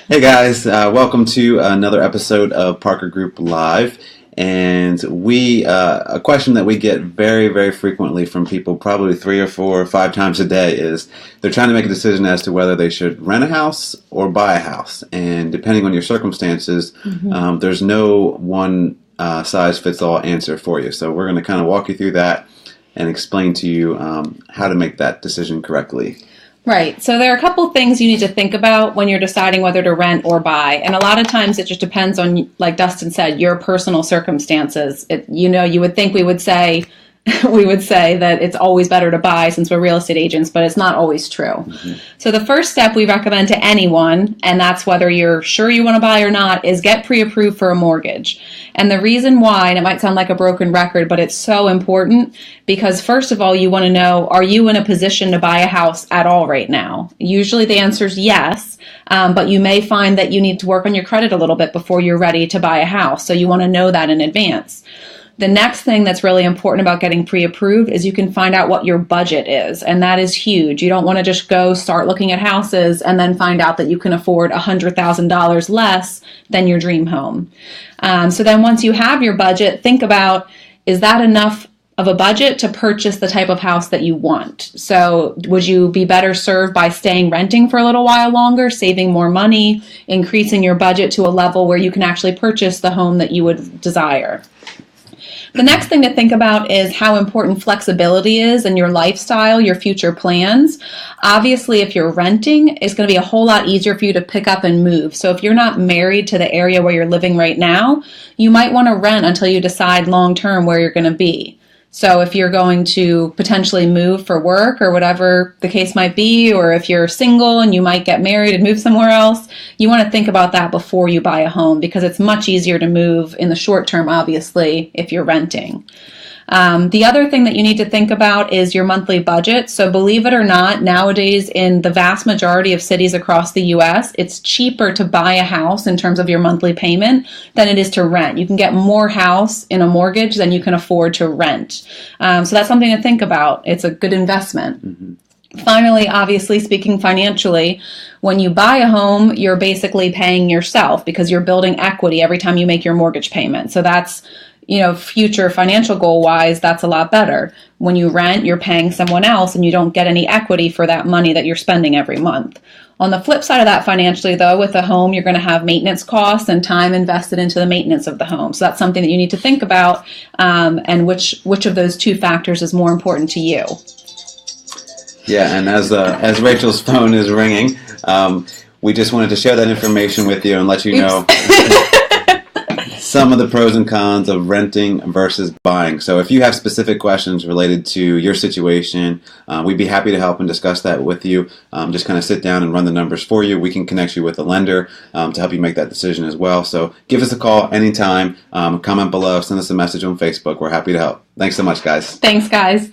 Hey guys, welcome to another episode of Parker Group Live. And a question that we get very, very frequently from people, probably 3 or 4 or 5 times a day, is they're trying to make a decision as to whether they should rent a house or buy a house. And depending on your circumstances, there's no one size fits all answer for you. So we're going to kind of walk you through that and explain to you how to make that decision correctly. Right. So there are a couple things you need to think about when you're deciding whether to rent or buy. And a lot of times it just depends on, like Dustin said, your personal circumstances. You would think we would say that it's always better to buy since we're real estate agents, but it's not always true. Mm-hmm. So the first step we recommend to anyone, and that's whether you're sure you want to buy or not, is get pre-approved for a mortgage. And the reason why, and it might sound like a broken record, but it's so important because first of all, you want to know, are you in a position to buy a house at all right now? Usually the answer is yes, but you may find that you need to work on your credit a little bit before you're ready to buy a house. So you want to know that in advance. The next thing that's really important about getting pre-approved is you can find out what your budget is, and that is huge. You don't want to just go start looking at houses and then find out that you can afford $100,000 less than your dream home. So then once you have your budget, think about, is that enough of a budget to purchase the type of house that you want? So would you be better served by staying renting for a little while longer, saving more money, increasing your budget to a level where you can actually purchase the home that you would desire? The next thing to think about is how important flexibility is in your lifestyle, your future plans. Obviously, if you're renting, it's going to be a whole lot easier for you to pick up and move. So if you're not married to the area where you're living right now, you might want to rent until you decide long-term where you're going to be. So if you're going to potentially move for work or whatever the case might be, or if you're single and you might get married and move somewhere else, you want to think about that before you buy a home because it's much easier to move in the short term, obviously, if you're renting. The other thing that you need to think about is your monthly budget. So believe it or not, nowadays in the vast majority of cities across the U.S., it's cheaper to buy a house in terms of your monthly payment than it is to rent. You can get more house in a mortgage than you can afford to rent. So that's something to think about. It's a good investment. Mm-hmm. Finally, obviously speaking financially, when you buy a home, you're basically paying yourself because you're building equity every time you make your mortgage payment. So that's future financial goal wise, that's a lot better. When you rent, you're paying someone else and you don't get any equity for that money that you're spending every month. On the flip side of that financially, though, with a home, you're going to have maintenance costs and time invested into the maintenance of the home. So that's something that you need to think about and which of those two factors is more important to you. Yeah, and as Rachel's phone is ringing, we just wanted to share that information with you and let you know some of the pros and cons of renting versus buying. So if you have specific questions related to your situation, we'd be happy to help and discuss that with you. Just kind of sit down and run the numbers for you. We can connect you with a lender to help you make that decision as well. So give us a call anytime. Comment below. Send us a message on Facebook. We're happy to help. Thanks so much, guys. Thanks, guys.